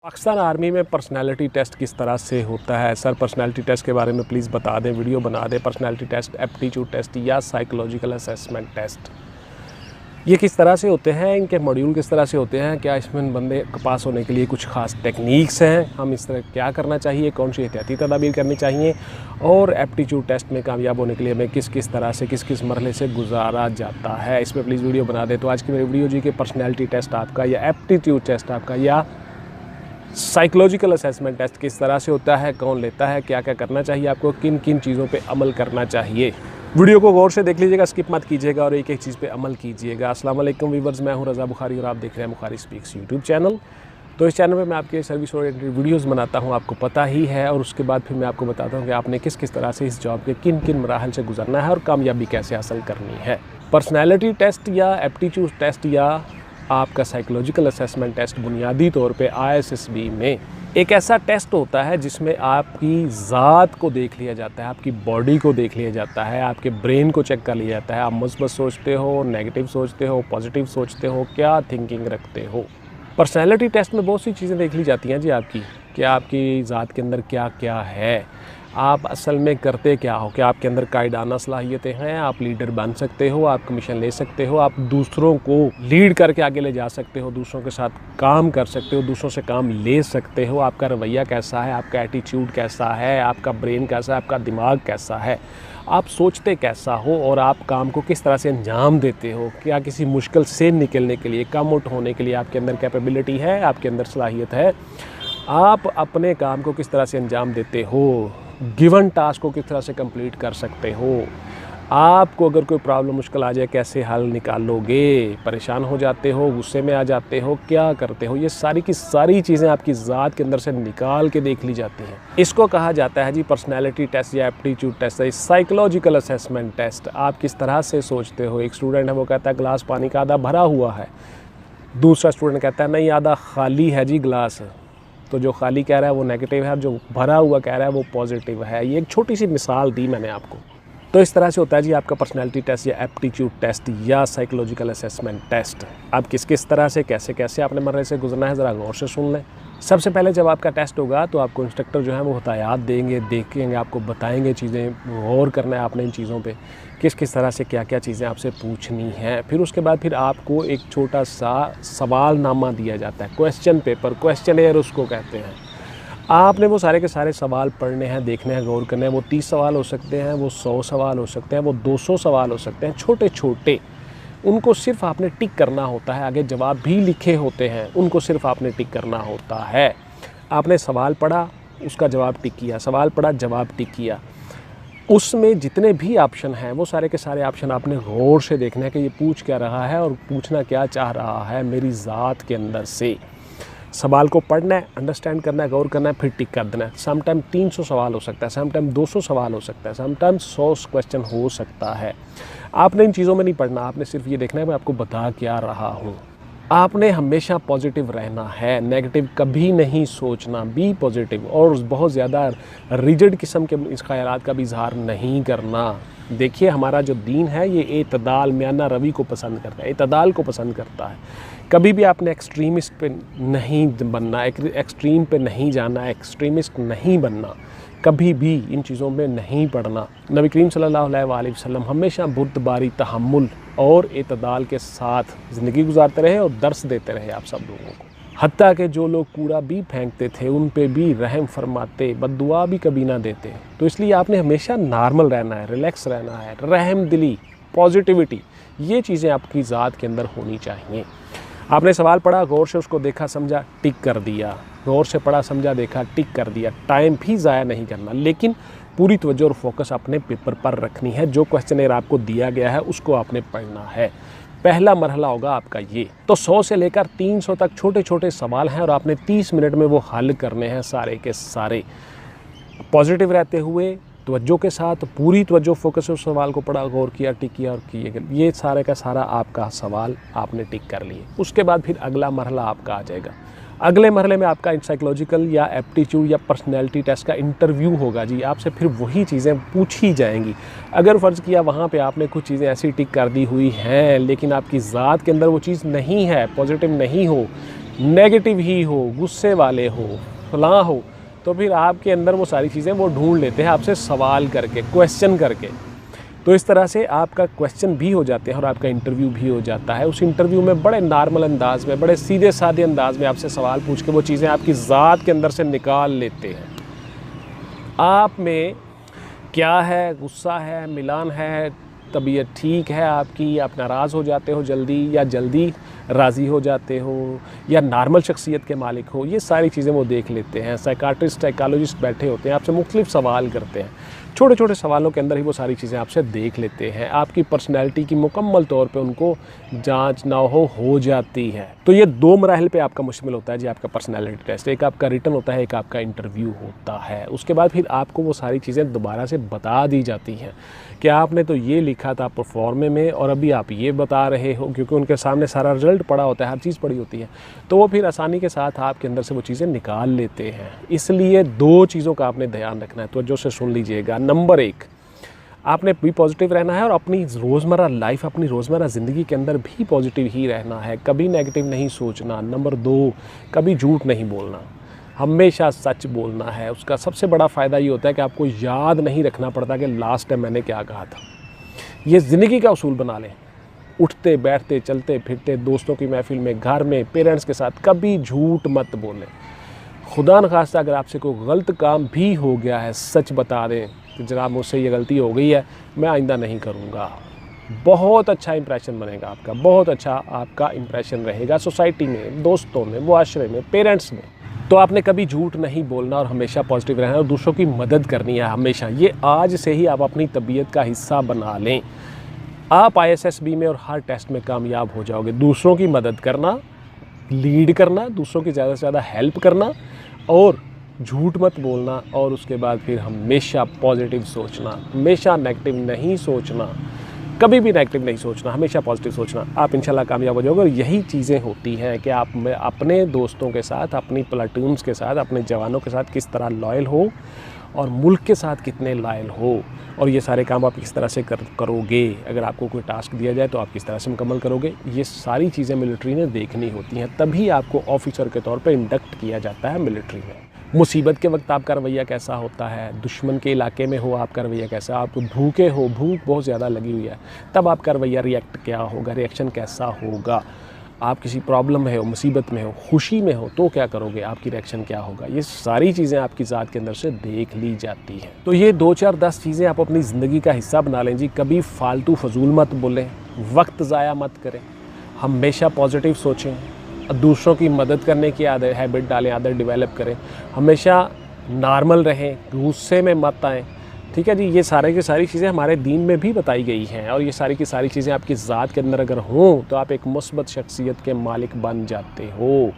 Pakistan army में personality test किस तरह से होता है सर? पर्सनालिटी टेस्ट के बारे में प्लीज़ बता दें, वीडियो बना दें। पर्सनालिटी टेस्ट, एप्टीट्यूड टेस्ट या साइकोलॉजिकल असेसमेंट टेस्ट, ये किस तरह से होते हैं? इनके मॉड्यूल किस तरह से होते हैं? क्या इसमें बंदे पास होने के लिए कुछ खास टेक्निक्स हैं? हम इस तरह क्या करना चाहिए, कौन सी एहतियाती तदाबीर करनी चाहिए? और एप्टीट्यूड टेस्ट में कामयाब होने के लिए हमें किस किस तरह से किस मरहले से गुजारा जाता है, इसमें प्लीज़ वीडियो बना दें। तो आज की मेरी वीडियो जी कि पर्सनैलिटी टेस्ट आपका या एप्टीट्यूड टेस्ट आपका या साइकोलॉजिकल असेसमेंट टेस्ट किस तरह से होता है, कौन लेता है, क्या क्या करना चाहिए आपको, किन किन चीज़ों पे अमल करना चाहिए। वीडियो को गौर से देख लीजिएगा, स्किप मत कीजिएगा और एक एक चीज़ पे अमल कीजिएगा। अस्सलाम वालेकुम व्यूअर्स, मैं हूं रज़ा बुखारी और आप देख रहे हैं बुखारी स्पीक्स यूट्यूब चैनल। तो इस चैनल में मैं आपके सर्विस ओरिएंटेड वीडियोस बनाता हूं, आपको पता ही है, और उसके बाद फिर मैं आपको बताता हूं कि आपने किस किस तरह से इस जॉब के किन किन मराहल से गुजरना है और कामयाबी कैसे हासिल करनी है। पर्सनैलिटी टेस्ट या एप्टीट्यूड टेस्ट या आपका साइकोलॉजिकल असेसमेंट टेस्ट बुनियादी तौर पे ISSB में एक ऐसा टेस्ट होता है जिसमें आपकी ज़ात को देख लिया जाता है, आपकी बॉडी को देख लिया जाता है, आपके ब्रेन को चेक कर लिया जाता है। आप मुस्बत सोचते हो, नेगेटिव सोचते हो, पॉजिटिव सोचते हो, क्या थिंकिंग रखते हो। पर्सनैलिटी टेस्ट में बहुत सी चीज़ें देख ली जाती हैं जी आपकी, कि आपकी ज़ात के अंदर क्या क्या है, आप असल में करते क्या हो, क्या आपके अंदर कायदाना सलाहियतें हैं, आप लीडर बन सकते हो, आप कमीशन ले सकते हो, आप दूसरों को लीड करके आगे ले जा सकते हो, दूसरों के साथ काम कर सकते हो, दूसरों से काम ले सकते हो, आपका रवैया कैसा है, आपका एटीट्यूड कैसा है, आपका ब्रेन कैसा है, आपका दिमाग कैसा है, आप सोचते कैसा हो और आप काम को किस तरह से अंजाम देते हो। क्या किसी मुश्किल से निकलने के लिए, कम आउट होने के लिए आपके अंदर कैपेबिलिटी है, आपके अंदर सलाहियत है, आप अपने काम को किस तरह से अंजाम देते हो, गिवन टास्क को किस तरह से कंप्लीट कर सकते हो, आपको अगर कोई प्रॉब्लम मुश्किल आ जाए कैसे हल निकालोगे, परेशान हो जाते हो, गुस्से में आ जाते हो, क्या करते हो। ये सारी की सारी चीज़ें आपकी ज़ात के अंदर से निकाल के देख ली जाती हैं। इसको कहा जाता है जी पर्सनैलिटी टेस्ट या aptitude test, psychological assessment test. आप किस तरह से सोचते हो। एक स्टूडेंट है, वो कहता है गिलास पानी का आधा भरा हुआ है, दूसरा स्टूडेंट कहता है नहीं आधा खाली है जी गिलास। तो जो खाली कह रहा है वो नेगेटिव है, जो भरा हुआ कह रहा है वो पॉजिटिव है। ये एक छोटी सी मिसाल दी मैंने आपको। तो इस तरह से होता है जी आपका पर्सनैलिटी टेस्ट या एप्टीट्यूड टेस्ट या साइकोलॉजिकल असेसमेंट टेस्ट। अब किस किस तरह से कैसे कैसे आपने मरने से गुजरना है, ज़रा गौर से सुन लें। सबसे पहले जब आपका टेस्ट होगा तो आपको इंस्ट्रक्टर जो है वो हदायत देंगे, देखेंगे, आपको बताएंगे चीज़ें, गौर करना है आपने इन चीज़ों पे, किस किस तरह से क्या क्या चीज़ें आपसे पूछनी हैं। फिर उसके बाद फिर आपको एक छोटा सा सवालनामा दिया जाता है, क्वेश्चन पेपर, क्वेश्चनेयर उसको कहते हैं। आपने वो सारे के सारे सवाल पढ़ने हैं, देखने हैं, गौर करने हैं। वो 30 सवाल हो सकते हैं, वो 100 सवाल हो सकते हैं, वो 200 सवाल हो सकते हैं, छोटे छोटे। उनको सिर्फ आपने टिक करना होता है, आगे जवाब भी लिखे होते हैं, उनको सिर्फ आपने टिक करना होता है। आपने सवाल पढ़ा, उसका जवाब टिक किया, सवाल पढ़ा, जवाब टिक किया। उसमें जितने भी ऑप्शन हैं वो सारे के सारे ऑप्शन आपने गौर से देखना है कि ये पूछ क्या रहा है और पूछना क्या चाह रहा है मेरी ज़ात के अंदर से। सवाल को पढ़ना है, अंडरस्टैंड करना है, गौर करना है, फिर टिक कर देना है। समटाइम 300 सवाल हो सकता है, समटाइम 200 सवाल हो सकता है, समटाइम 100 क्वेश्चन हो सकता है। आपने इन चीज़ों में नहीं पढ़ना, आपने सिर्फ ये देखना है मैं आपको बता क्या रहा हूँ। आपने हमेशा पॉजिटिव रहना है, नेगेटिव कभी नहीं सोचना, बी पॉजिटिव, और बहुत ज़्यादा रिजिड किस्म के इस ख्यालात का भी इजहार नहीं करना। देखिए हमारा जो दीन है ये एतदाल, म्याना रवि को पसंद करता है, एतदाल को पसंद करता है। कभी भी आपने एक्सट्रीमिस्ट पे नहीं बनना, एक्सट्रीम पे नहीं जाना, एक्सट्रीमिस्ट नहीं बनना, कभी भी इन चीज़ों में नहीं पड़ना। नबी करीम सल्लल्लाहु अलैहि वसल्लम हमेशा बुर्दबारी, तहम्मुल और एतदाल के साथ ज़िंदगी गुजारते रहे और दर्स देते रहे आप सब लोगों को। हत्ता कि जो लोग कूड़ा भी फेंकते थे उन पे भी रहम फरमाते, बद्दुआ भी कभी ना देते। तो इसलिए आपने हमेशा नॉर्मल रहना है, रिलैक्स रहना है, रहम दिली, पॉजिटिविटी, ये चीज़ें आपकी ज़ात के अंदर होनी चाहिए। आपने सवाल पढ़ा, गौर से उसको देखा, समझा, टिक कर दिया, गौर से पढ़ा, समझा, देखा, टिक कर दिया। टाइम भी ज़ाया नहीं करना, लेकिन पूरी तवज्जो और फोकस अपने पेपर पर रखनी है। जो क्वेश्चनेयर आपको दिया गया है उसको आपने पढ़ना है। पहला मरहला होगा आपका ये। तो 100 से लेकर 300 तक छोटे छोटे सवाल हैं और आपने 30 मिनट में वो हल करने हैं सारे के सारे, पॉजिटिव रहते हुए, तवज्जो के साथ, पूरी तवज्जो फोकस से उस सवाल को पढ़ा, गौर किया, टिक किया और किए। ये सारे का सारा आपका सवाल आपने टिक कर लिए। उसके बाद फिर अगला मरहला आपका आ जाएगा। अगले मरहले में आपका साइकोलॉजिकल या एप्टीट्यूड या पर्सनैलिटी टेस्ट का इंटरव्यू होगा जी। आपसे फिर वही चीज़ें पूछी जाएंगी। अगर फ़र्ज़ किया वहाँ पे आपने कुछ चीज़ें ऐसी टिक कर दी हुई हैं लेकिन आपकी ज़ात के अंदर वो चीज़ नहीं है, पॉजिटिव नहीं हो, नेगेटिव ही हो, गुस्से वाले हो, फलां हो, तो फिर आपके अंदर वो सारी चीज़ें वो ढूंढ लेते हैं आपसे सवाल करके, क्वेश्चन करके। तो इस तरह से आपका क्वेश्चन भी हो जाते हैं और आपका इंटरव्यू भी हो जाता है। उस इंटरव्यू में बड़े नॉर्मल अंदाज में, बड़े सीधे साधे अंदाज में आपसे सवाल पूछ के वो चीज़ें आपकी ज़ात के अंदर से निकाल लेते हैं। आप में क्या है, गुस्सा है, मिलान है, तबीयत ठीक है आपकी, आप नाराज़ हो जाते हो जल्दी या जल्दी राज़ी हो जाते हो, या नॉर्मल शख्सियत के मालिक हो, ये सारी चीज़ें वो देख लेते हैं। साइकाट्रिस्ट, साइकोलॉजिस्ट बैठे होते हैं, आपसे मुख्तलिफ सवाल करते हैं। छोटे छोटे सवालों के अंदर ही वो सारी चीज़ें आपसे देख लेते हैं। आपकी पर्सनैलिटी की मुकम्मल तौर पे उनको जांच ना हो जाती है। तो ये 2 मराहल पे आपका मुश्तमिल होता है जी आपका पर्सनैलिटी टेस्ट। एक आपका रिटन होता है, एक आपका इंटरव्यू होता है। उसके बाद फिर आपको वो सारी चीज़ें दोबारा से बता दी जाती हैं कि आपने तो ये लिखा था परफॉर्मे में और अभी आप ये बता रहे हो, क्योंकि उनके सामने सारा रिजल्ट पड़ा होता है, हर चीज़ पड़ी होती है। तो वो फिर आसानी के साथ आपके अंदर से वो चीज़ें निकाल लेते हैं। इसलिए 2 चीज़ों का आपने ध्यान रखना है, तो जो से सुन लीजिएगा। नंबर 1, आपने भी पॉजिटिव रहना है और अपनी रोज़मर्रा लाइफ, अपनी रोज़मर्रा ज़िंदगी के अंदर भी पॉजिटिव ही रहना है, कभी नेगेटिव नहीं सोचना। नंबर 2, कभी झूठ नहीं बोलना, हमेशा सच बोलना है। उसका सबसे बड़ा फ़ायदा ये होता है कि आपको याद नहीं रखना पड़ता कि लास्ट टाइम मैंने क्या कहा था। ये ज़िंदगी का उसूल बना लें। उठते बैठते चलते फिरते, दोस्तों की महफिल में, घर में, पेरेंट्स के साथ कभी झूठ मत बोलें। खुदा न खास्ता अगर आपसे कोई गलत काम भी हो गया है, सच बता दें कि जनाब मुझसे ये गलती हो गई है, मैं आइंदा नहीं करूँगा। बहुत अच्छा इंप्रेशन बनेगा आपका, बहुत अच्छा आपका इंप्रेशन रहेगा सोसाइटी में, दोस्तों में, मुआशरे में, पेरेंट्स में। तो आपने कभी झूठ नहीं बोलना और हमेशा पॉजिटिव रहना और दूसरों की मदद करनी है हमेशा। ये आज से ही आप अपनी तबीयत का हिस्सा बना लें। आप ISSB में और हर टेस्ट में कामयाब हो जाओगे। दूसरों की मदद करना, लीड करना, दूसरों की ज़्यादा से ज़्यादा हेल्प करना और झूठ मत बोलना, और उसके बाद फिर हमेशा पॉजिटिव सोचना, हमेशा नेगेटिव नहीं सोचना, कभी भी नेगेटिव नहीं सोचना, हमेशा पॉजिटिव सोचना। आप इंशाल्लाह कामयाब हो जाओगे। और यही चीज़ें होती हैं कि आप में अपने दोस्तों के साथ, अपनी प्लाटून्स के साथ, अपने जवानों के साथ किस तरह लॉयल हो और मुल्क के साथ कितने लॉयल हो, और ये सारे काम आप किस तरह से करोगे। अगर आपको कोई टास्क दिया जाए तो आप किस तरह से मुकम्मल करोगे, ये सारी चीज़ें मिलिट्री ने देखनी होती हैं। तभी आपको ऑफिसर के तौर पर इंडक्ट किया जाता है मिलिट्री में। मुसीबत के वक्त आपका रवैया कैसा होता है, दुश्मन के इलाके में हो आपका रवैया कैसा, आप भूखे हो, भूख बहुत ज़्यादा लगी हुई है, तब आपका रवैया रिएक्ट क्या होगा, रिएक्शन कैसा होगा। आप किसी प्रॉब्लम में हो, मुसीबत में हो, खुशी में हो, तो क्या करोगे, आपकी रिएक्शन क्या होगा। ये सारी चीज़ें आपकी ज़ात के अंदर से देख ली जाती हैं। तो ये 2, 4, 10 चीज़ें आप अपनी ज़िंदगी का हिस्सा बना लें जी। कभी फालतू फजूल मत बोलें, वक्त ज़ाया मत करें, हमेशा पॉजिटिव सोचें, दूसरों की मदद करने की आदत, हैबिट डालें, आदत डेवलप करें, हमेशा नॉर्मल रहें, गुस्से में मत आएँ। ठीक है जी। ये सारे की सारी चीज़ें हमारे दीन में भी बताई गई हैं, और ये सारी की सारी चीज़ें आपकी ज़ात के अंदर अगर हों तो आप एक मुस्बत शख्सियत के मालिक बन जाते हो।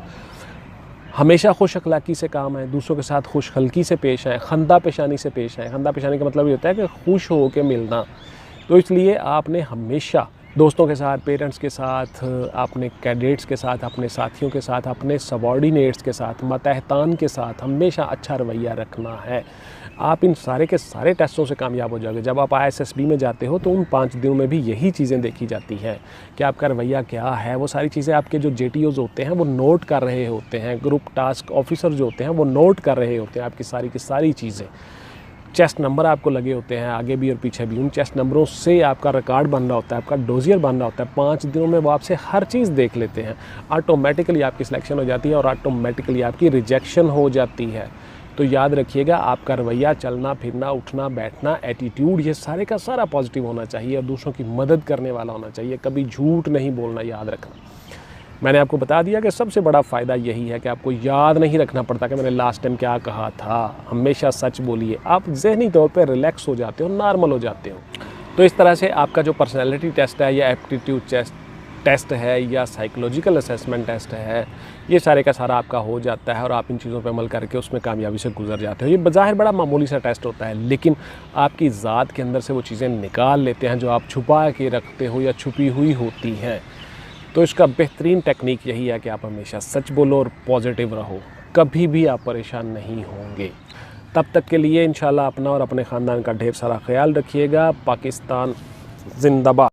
हमेशा खुश अखलाक़ी से काम आए, दूसरों के साथ खुश हल्की से पेश आए, खंदा पेशानी से पेश आए। खंदा पेशानी का मतलब ये होता है कि खुश हो के मिलना। तो इसलिए आपने हमेशा दोस्तों के साथ, पेरेंट्स के साथ, अपने कैडेट्स के साथ, अपने साथियों के साथ, अपने सबॉर्डिनेट्स के साथ, मतहतान के साथ हमेशा अच्छा रवैया रखना है। आप इन सारे के सारे टेस्टों से कामयाब हो जाओगे। जब आप ISSB में जाते हो तो उन 5 दिनों में भी यही चीज़ें देखी जाती हैं कि आपका रवैया क्या है। वो सारी चीज़ें आपके जो JTOs होते हैं वो नोट कर रहे होते हैं, ग्रुप टास्क ऑफिसर जो होते हैं वो नोट कर रहे होते हैं आपकी सारी की सारी चीज़ें। चेस्ट नंबर आपको लगे होते हैं आगे भी और पीछे भी, उन चेस्ट नंबरों से आपका रिकॉर्ड बन रहा होता है, आपका डोजियर बन रहा होता है। 5 दिनों में वो आपसे हर चीज़ देख लेते हैं। ऑटोमेटिकली आपकी सिलेक्शन हो जाती है और ऑटोमेटिकली आपकी रिजेक्शन हो जाती है। तो याद रखिएगा, आपका रवैया, चलना फिरना, उठना बैठना, एटीट्यूड, ये सारे का सारा पॉजिटिव होना चाहिए और दूसरों की मदद करने वाला होना चाहिए। कभी झूठ नहीं बोलना, याद रखना। मैंने आपको बता दिया कि सबसे बड़ा फ़ायदा यही है कि आपको याद नहीं रखना पड़ता कि मैंने लास्ट टाइम क्या कहा था। हमेशा सच बोलिए, आप ज़हनी तौर पे रिलैक्स हो जाते हो, नॉर्मल हो जाते हो। तो इस तरह से आपका जो पर्सनैलिटी टेस्ट है या एप्टीट्यूड टेस्ट है या साइकोलॉजिकल असेसमेंट टेस्ट है, ये सारे का सारा आपका हो जाता है और आप इन चीज़ों पे अमल करके उसमें कामयाबी से गुजर जाते हो। ये बज़ाहिर बड़ा मामूली सा टेस्ट होता है, लेकिन आपकी ज़ात के अंदर से वो चीज़ें निकाल लेते हैं जो आप छुपा के रखते हो या छुपी हुई होती हैं। तो इसका बेहतरीन टेक्निक यही है कि आप हमेशा सच बोलो और पॉजिटिव रहो, कभी भी आप परेशान नहीं होंगे। तब तक के लिए इंशाल्लाह अपना और अपने ख़ानदान का ढेर सारा ख्याल रखिएगा। पाकिस्तान जिंदाबाद।